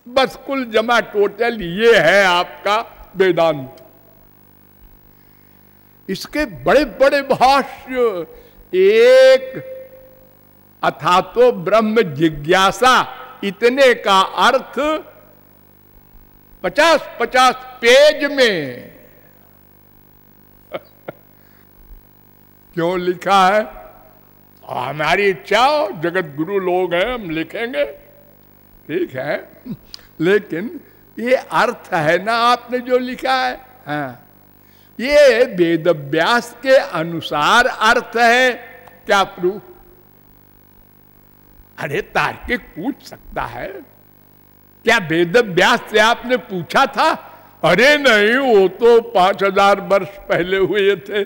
बस कुल जमा टोटल ये है आपका वेदांत। इसके बड़े बड़े भाष्य, एक अथातो ब्रह्म जिज्ञासा, इतने का अर्थ 50-50 पेज में क्यों लिखा है? हमारी इच्छा हो, जगत गुरु लोग हैं, हम लिखेंगे, ठीक है, लेकिन ये अर्थ है ना आपने जो लिखा है, हाँ, ये वेद व्यास के अनुसार अर्थ है। क्या प्रूफ? अरे तार्किक पूछ सकता है, क्या वेद व्यास से आपने पूछा था? अरे नहीं, वो तो 5000 वर्ष पहले हुए थे,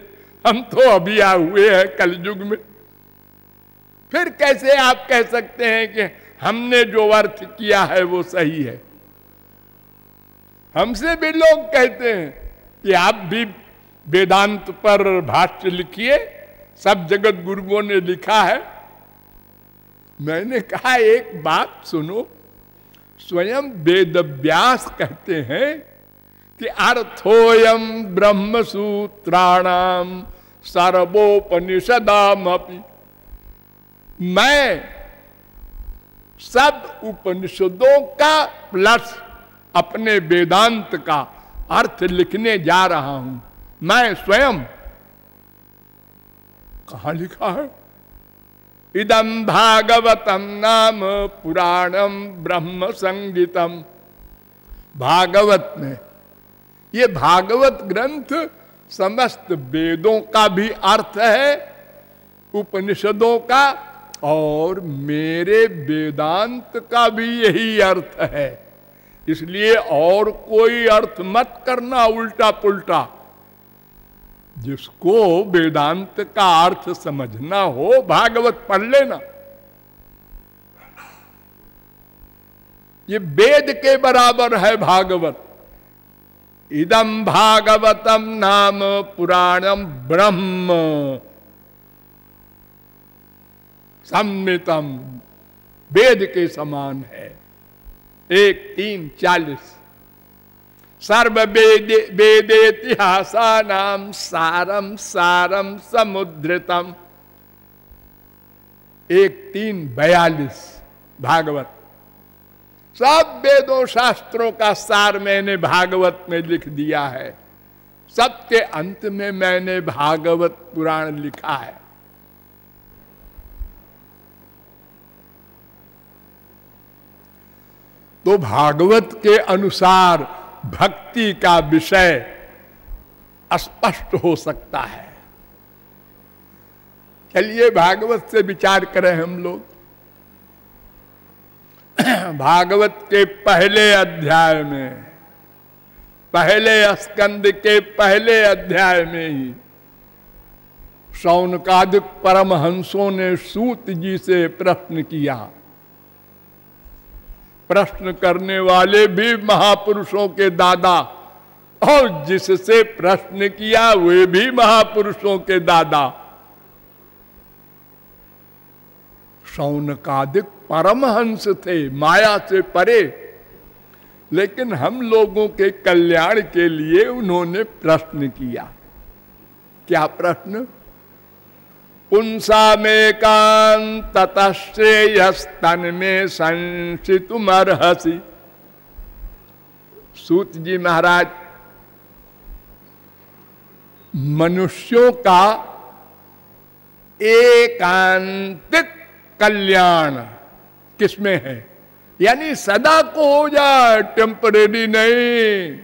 हम तो अभी आ हुए हैं कलयुग में। फिर कैसे आप कह सकते हैं कि हमने जो अर्थ किया है वो सही है? हमसे भी लोग कहते हैं कि आप भी वेदांत पर भाष्य लिखिए, सब जगत गुरुओं ने लिखा है। मैंने कहा एक बात सुनो, स्वयं वेद व्यास कहते हैं कि अर्थोयम ब्रह्म सूत्राणाम सर्वोपनिषदामपि, मैं सब उपनिषदों का प्लस अपने वेदांत का अर्थ लिखने जा रहा हूं। मैं स्वयं। कहां लिखा है? इदं भागवतम नाम पुराणम ब्रह्म संगीतम। भागवत में, ये भागवत ग्रंथ समस्त वेदों का भी अर्थ है, उपनिषदों का, और मेरे वेदांत का भी यही अर्थ है। इसलिए और कोई अर्थ मत करना उल्टा पुल्टा। जिसको वेदांत का अर्थ समझना हो, भागवत पढ़ लेना। ये वेद के बराबर है भागवत। इदं भागवतम नाम पुराणम ब्रह्म सम्मितम, वेद के समान है। 1:3:40 सर्व वेदेतिहासानाम सारम सारम समुद्रितम। 1:3:42 भागवत। सब वेदों शास्त्रों का सार मैंने भागवत में लिख दिया है। सबके अंत में मैंने भागवत पुराण लिखा है। तो भागवत के अनुसार भक्ति का विषय स्पष्ट हो सकता है। चलिए भागवत से विचार करें हम लोग। भागवत के पहले अध्याय में, पहले स्कंद के पहले अध्याय में ही शौनकादिक परमहंसों ने सूत जी से प्रश्न किया। प्रश्न करने वाले भी महापुरुषों के दादा, और जिससे प्रश्न किया वे भी महापुरुषों के दादा। शौनकादिक परमहंस थे, माया से परे, लेकिन हम लोगों के कल्याण के लिए उन्होंने प्रश्न किया। क्या प्रश्न? पुंसा में कांत ततश्रेयस्तन में संसितुमर्हसि। सूत जी महाराज, मनुष्यों का एकांतिक कल्याण किसमें है? यानी सदा को हो जाए, टेम्परेरी नहीं।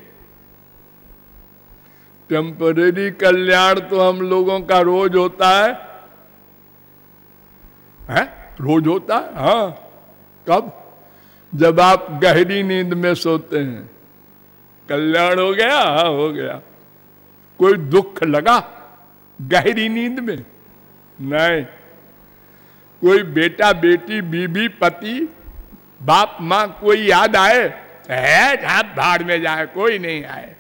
टेम्परेरी कल्याण तो हम लोगों का रोज होता है, रोज होता है। हाँ, कब? जब आप गहरी नींद में सोते हैं, कल्याण हो गया। हाँ, हो गया। कोई दुख लगा गहरी नींद में? नहीं। कोई बेटा बेटी बीबी पति बाप मां कोई याद आए? आप भाड़ में जाए, कोई नहीं आए,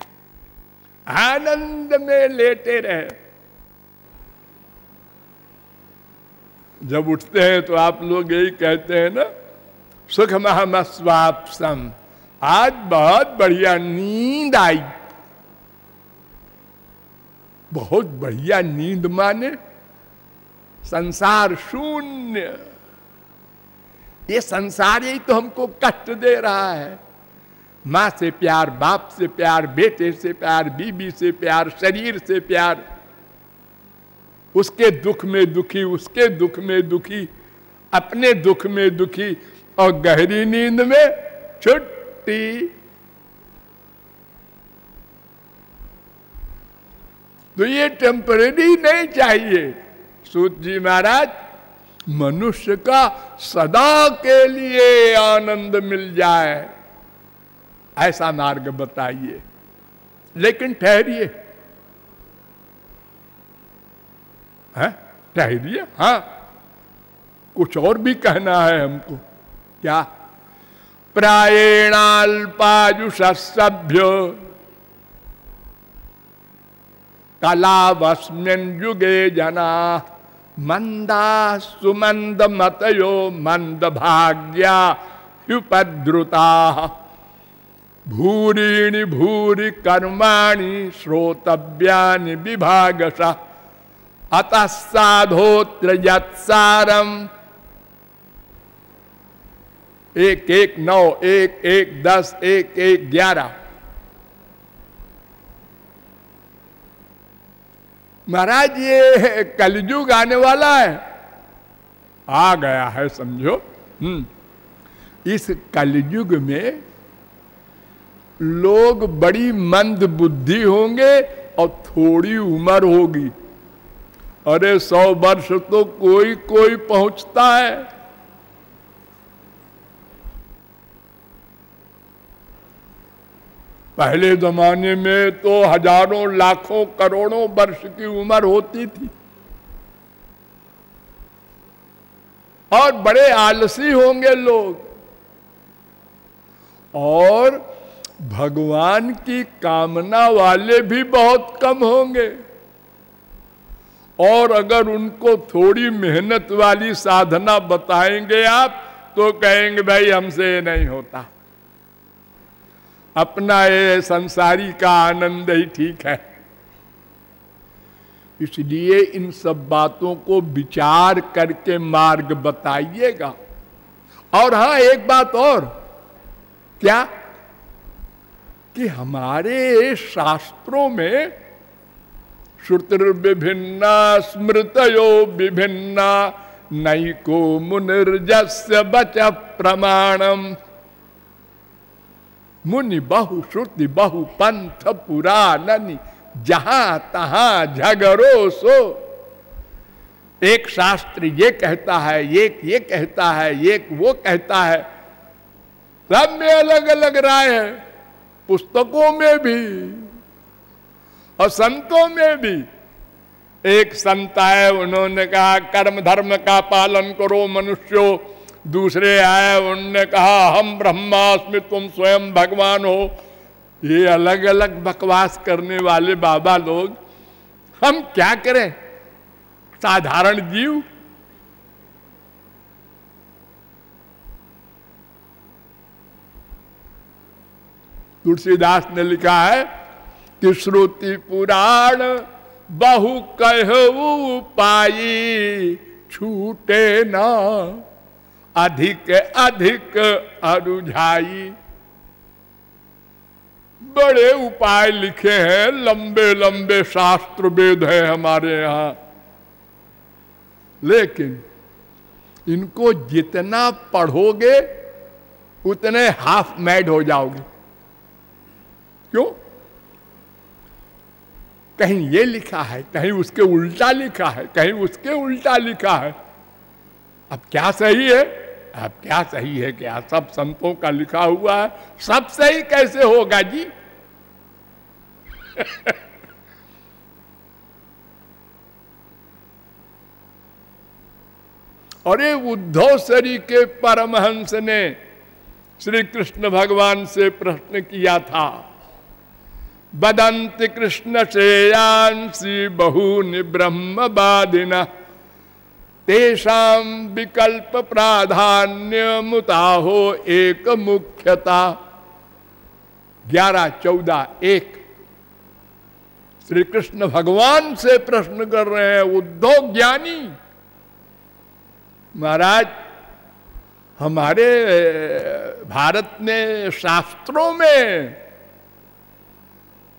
आनंद में लेटे रहे। जब उठते हैं तो आप लोग यही कहते हैं ना, सुखमहम स्वाप्सम, आज बहुत बढ़िया नींद आई। बहुत बढ़िया नींद माने संसार शून्य। ये संसार ही तो हमको कष्ट दे रहा है। माँ से प्यार, बाप से प्यार, बेटे से प्यार, बीबी से प्यार, शरीर से प्यार, उसके दुख में दुखी, उसके दुख में दुखी, अपने दुख में दुखी, और गहरी नींद में छुट्टी। तो ये टेम्परेरी नहीं चाहिए। सूत जी महाराज, मनुष्य का सदा के लिए आनंद मिल जाए ऐसा मार्ग बताइए। लेकिन ठहरिए, ठहरिए, हाँ कुछ और भी कहना है हमको। क्या? प्रायेणाल्पायुषसभ्यो कलावस्मिन् युगे जना मंदा सुमंद मतयो मंद भाग्या उपद्रुता भूरीणि भूरि कर्माणि श्रोतव्यानि विभागशः अतः साधोत्र यत्सारम 1-1-9, 1-1-10, 1-1-11। महाराज ये कलयुग आने वाला है, आ गया है समझो। इस कलयुग में लोग बड़ी मंद बुद्धि होंगे और थोड़ी उम्र होगी। अरे 100 वर्ष तो कोई कोई पहुंचता है। पहले जमाने में तो हजारों लाखों करोड़ों वर्ष की उम्र होती थी और बड़े आलसी होंगे लोग, और भगवान की कामना वाले भी बहुत कम होंगे। और अगर उनको थोड़ी मेहनत वाली साधना बताएंगे आप तो कहेंगे भाई हमसे ये नहीं होता, अपना ये संसारी का आनंद ही ठीक है। इसलिए इन सब बातों को विचार करके मार्ग बताइएगा। और हाँ, एक बात और, क्या कि हमारे शास्त्रों में श्रुतिर्विभिन्ना स्मृतयो विभिन्ना नैको मुनिर्जस्य वच प्रमाणम मुनि बहु श्रुति बहु पंथ पुराणनि जहां तहां झगड़ो सो। एक शास्त्र ये कहता है, एक ये कहता है, एक वो कहता है, सब में अलग अलग राय है, पुस्तकों में भी और संतों में भी। एक संत आए, उन्होंने कहा कर्म धर्म का पालन करो मनुष्यों। दूसरे आए, उन्होंने कहा हम ब्रह्मास्मि तुम स्वयं भगवान हो। ये अलग अलग बकवास करने वाले बाबा लोग, हम क्या करें साधारण जीव। तुलसीदास ने लिखा है कि श्रुति पुराण बहु कहु पाई छूटे ना अधिक अधिक अरुझाई। बड़े उपाय लिखे हैं, लंबे लंबे शास्त्र वेद है हमारे यहाँ, लेकिन इनको जितना पढ़ोगे उतने हाफ मैड हो जाओगे। क्यों? कहीं ये लिखा है, कहीं उसके उल्टा लिखा है, कहीं उसके उल्टा लिखा है। अब क्या सही है? अब क्या सही है? क्या सब संतों का लिखा हुआ है, सब सही कैसे होगा जी? अरे उद्धव सरी के परमहंस ने श्री कृष्ण भगवान से प्रश्न किया था, वदन्ति कृष्ण श्रेयांसी बहूनि ब्रह्मवादिनः तेषाम विकल्प प्राधान्य मुताहो एक मुख्यता। 11, 14, 1 श्री कृष्ण भगवान से प्रश्न कर रहे हैं, उद्धव ज्ञानी महाराज, हमारे भारत में शास्त्रों में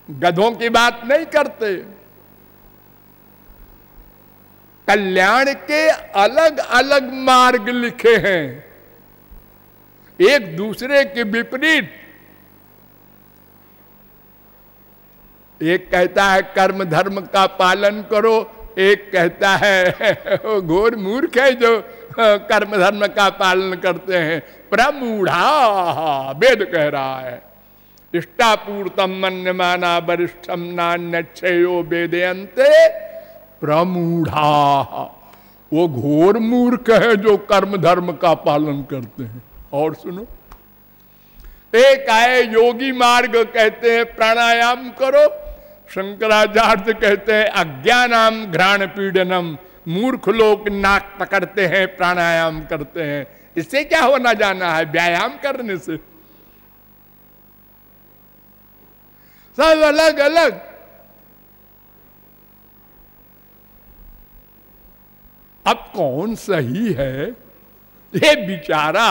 गधों की बात नहीं करते, कल्याण के अलग अलग मार्ग लिखे हैं, एक दूसरे के विपरीत। एक कहता है कर्म धर्म का पालन करो, एक कहता है घोर मूर्ख है जो कर्म धर्म का पालन करते हैं। प्रमूढ़ा वेद कह रहा है, इष्टापूर्तम मन्यमाना वरिष्ठम नान्यक्षयो वेदयन्ते प्रमूढ़ा। वो घोर मूर्ख है जो कर्म धर्म का पालन करते हैं। और सुनो, एक आए योगी मार्ग, कहते हैं प्राणायाम करो। शंकराचार्य कहते हैं अज्ञानाम घ्राण पीडनम, मूर्ख लोग नाक पकड़ते हैं, प्राणायाम करते हैं। इससे क्या होना जाना है, व्यायाम करने से। सब अलग अलग। अब कौन सही है, ये बेचारा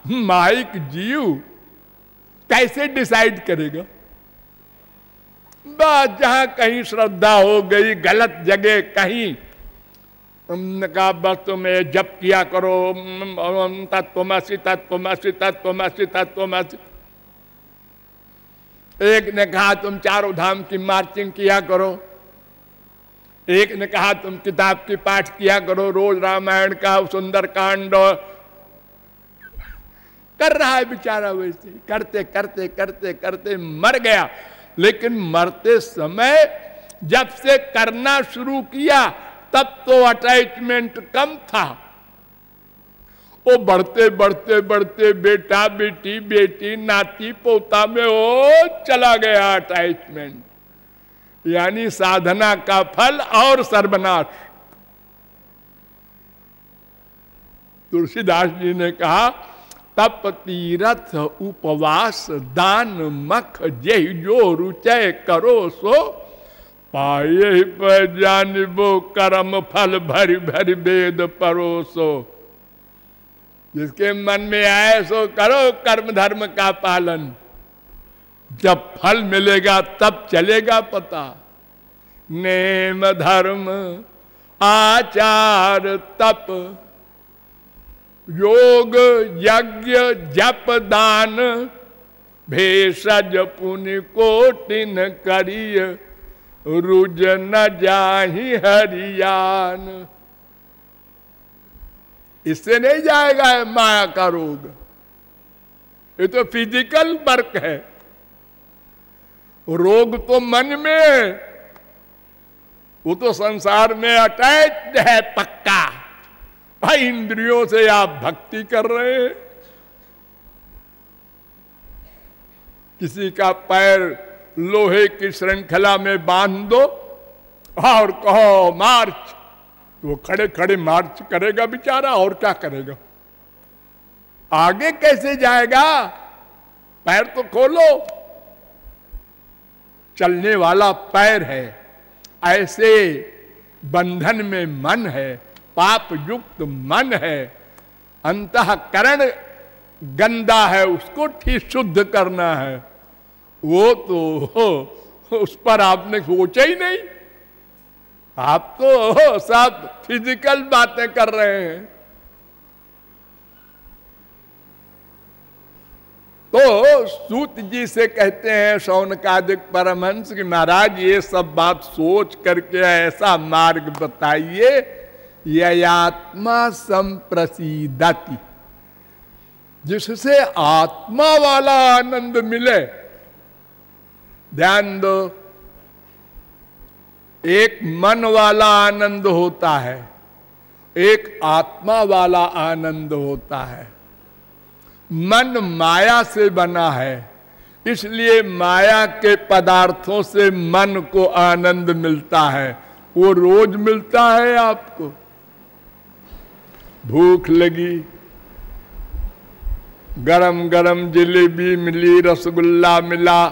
माइक जीव कैसे डिसाइड करेगा। बस जहां कहीं श्रद्धा हो गई, गलत जगह कहीं हमने कहा बस तुम जप किया करो, तत्त्वमसि तत्त्वमसि तत्त्वमसि तत्त्वमसि। एक ने कहा तुम चारों धाम की मार्चिंग किया करो, एक ने कहा तुम किताब की पाठ किया करो, रोज रामायण का सुंदर कांड। कर रहा है बेचारा, वैसे करते करते करते करते मर गया। लेकिन मरते समय जब से करना शुरू किया तब तो अटैचमेंट कम था, वो बढ़ते बढ़ते बढ़ते बेटा बेटी बेटी नाती पोता में वो चला गया अटैचमेंट। यानी साधना का फल और सर्वनाश। तुलसीदास जी ने कहा तप तीरथ उपवास दान मख जय जो रुचय करो सो, पाए पर जानिबो कर्म फल भरि भरि वेद परोसो। जिसके मन में आए सो करो कर्म धर्म का पालन, जब फल मिलेगा तब चलेगा पता। नेम धर्म आचार तप योग यज्ञ जप दान, भेषज पुनि कोटिन करिय रुज न जाहि हरियान। इससे नहीं जाएगा माया का रोग, ये तो फिजिकल वर्क है। रोग तो मन में, वो तो संसार में अटैच्ड है पक्का। भाई इंद्रियों से आप भक्ति कर रहे हैं, किसी का पैर लोहे की श्रृंखला में बांध दो और कहो मार्च, वो खड़े खड़े मार्च करेगा बेचारा, और क्या करेगा, आगे कैसे जाएगा। पैर तो खोलो, चलने वाला पैर है। ऐसे बंधन में मन है, पाप युक्त मन है, अंतःकरण गंदा है, उसको ठीक शुद्ध करना है। वो तो उस पर आपने सोचा ही नहीं, आप तो सब फिजिकल बातें कर रहे हैं। तो सूत जी से कहते हैं शौनकादिक परमहंस कि महाराज ये सब बात सोच करके ऐसा मार्ग बताइए ययात्मा संप्रसीदति, जिससे आत्मा वाला आनंद मिले। ध्यान दो, एक मन वाला आनंद होता है, एक आत्मा वाला आनंद होता है। मन माया से बना है, इसलिए माया के पदार्थों से मन को आनंद मिलता है। वो रोज मिलता है आपको, भूख लगी, गरम गरम जलेबी मिली, रसगुल्ला मिला,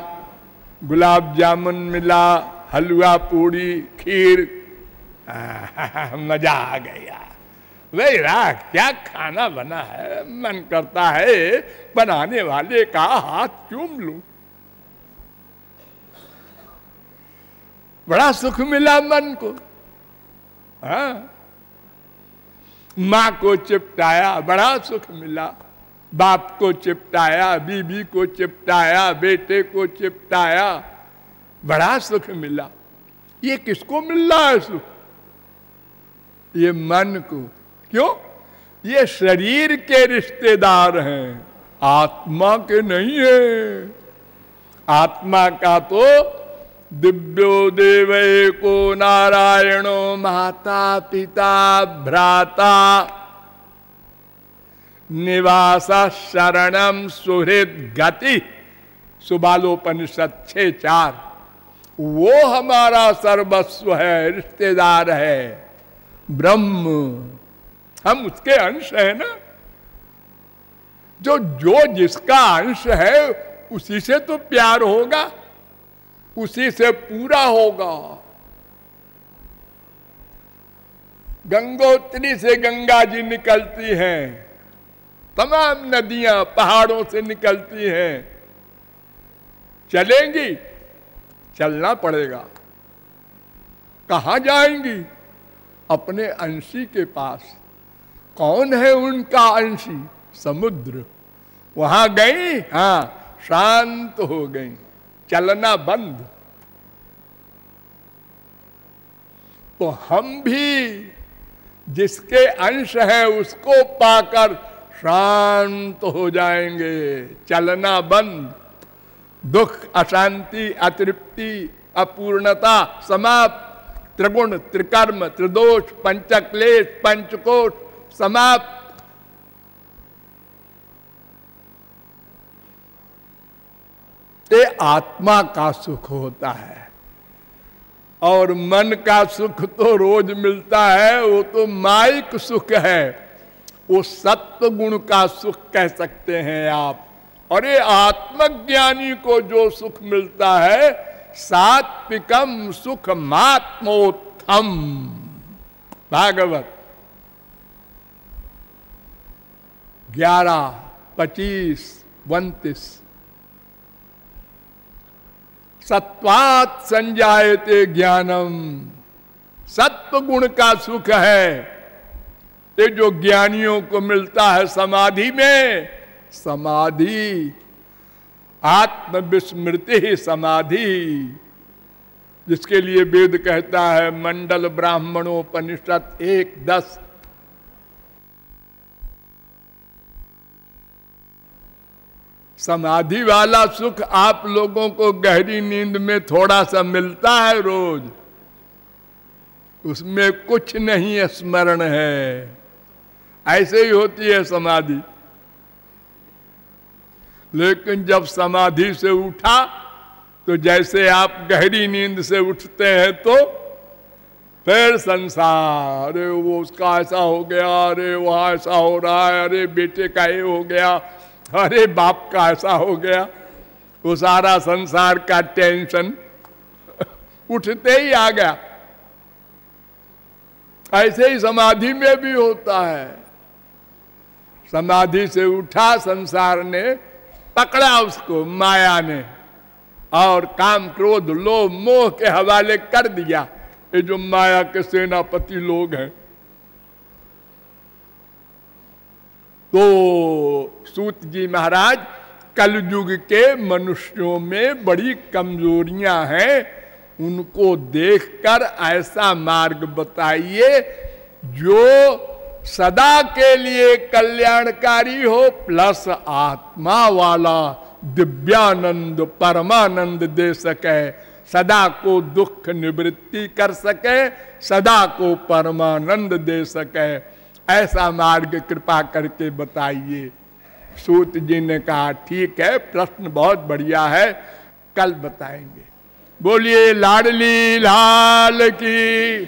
गुलाब जामुन मिला, हलवा पूड़ी खीर, मजा आ गया। भाई क्या खाना बना है, मन करता है बनाने वाले का हाथ चूम लूं। बड़ा सुख मिला मन को। हाँ, माँ को चिपटाया, बड़ा सुख मिला। बाप को चिपटाया, बीबी को चिपटाया, बेटे को चिपटाया, बड़ा सुख मिला। ये किसको मिल रहा है सुख? ये मन को। क्यों? ये शरीर के रिश्तेदार हैं, आत्मा के नहीं है। आत्मा का तो दिव्यो देवे को नारायणो माता पिता भ्राता निवास शरणम सुहृद गति, सुबालोपनिषद 6:4। वो हमारा सर्वस्व है, रिश्तेदार है, ब्रह्म। हम उसके अंश है ना। जो जिसका अंश है उसी से तो प्यार होगा, उसी से पूरा होगा। गंगोत्री से गंगा जी निकलती हैं, तमाम नदियां पहाड़ों से निकलती हैं। चलेंगी, चलना पड़ेगा। कहां जाएंगी? अपने अंशी के पास। कौन है उनका अंशी? समुद्र। वहां गई, हां, शांत हो गई, चलना बंद। तो हम भी जिसके अंश है उसको पाकर शांत हो जाएंगे, चलना बंद। दुख, अशांति, अतृप्ति, अपूर्णता समाप्त। त्रिगुण, त्रिकर्म, त्रिदोष, पंचक्लेश, पंचकोश समाप्त। ये आत्मा का सुख होता है। और मन का सुख तो रोज मिलता है, वो तो माइक सुख है। वो सत्व गुण का सुख कह सकते हैं आप। और ये आत्मज्ञानी को जो सुख मिलता है, सात्विकम सुखमात्मोत्थम। भागवत 11:25-29। सत्वात् संजायते ज्ञानम। सत्व गुण का सुख है ये जो ज्ञानियों को मिलता है समाधि में। समाधि, आत्मविस्मृति ही समाधि, जिसके लिए वेद कहता है मंडल ब्राह्मणोपनिषद 1:10। समाधि वाला सुख आप लोगों को गहरी नींद में थोड़ा सा मिलता है रोज, उसमें कुछ नहीं स्मरण है। ऐसे ही होती है समाधि। लेकिन जब समाधि से उठा तो जैसे आप गहरी नींद से उठते हैं तो फिर संसार, अरे वो उसका ऐसा हो गया, अरे वहां ऐसा हो रहा है, अरे बेटे का ये हो गया, अरे बाप का ऐसा हो गया, वो सारा संसार का टेंशन उठते ही आ गया। ऐसे ही समाधि में भी होता है। समाधि से उठा, संसार ने पकड़ा उसको, माया ने, और काम क्रोध लोभ मोह के हवाले कर दिया। ये जो माया के सेनापति लोग हैं। तो सूत जी महाराज, कलयुग के मनुष्यों में बड़ी कमजोरियां हैं, उनको देखकर ऐसा मार्ग बताइए जो सदा के लिए कल्याणकारी हो, प्लस आत्मा वाला दिव्यानंद परमानंद दे सके, सदा को दुख निवृत्ति कर सके, सदा को परमानंद दे सके। ऐसा मार्ग कृपा करके बताइए। सूत जी ने कहा ठीक है, प्रश्न बहुत बढ़िया है, कल बताएंगे। बोलिए लाडली लाल की।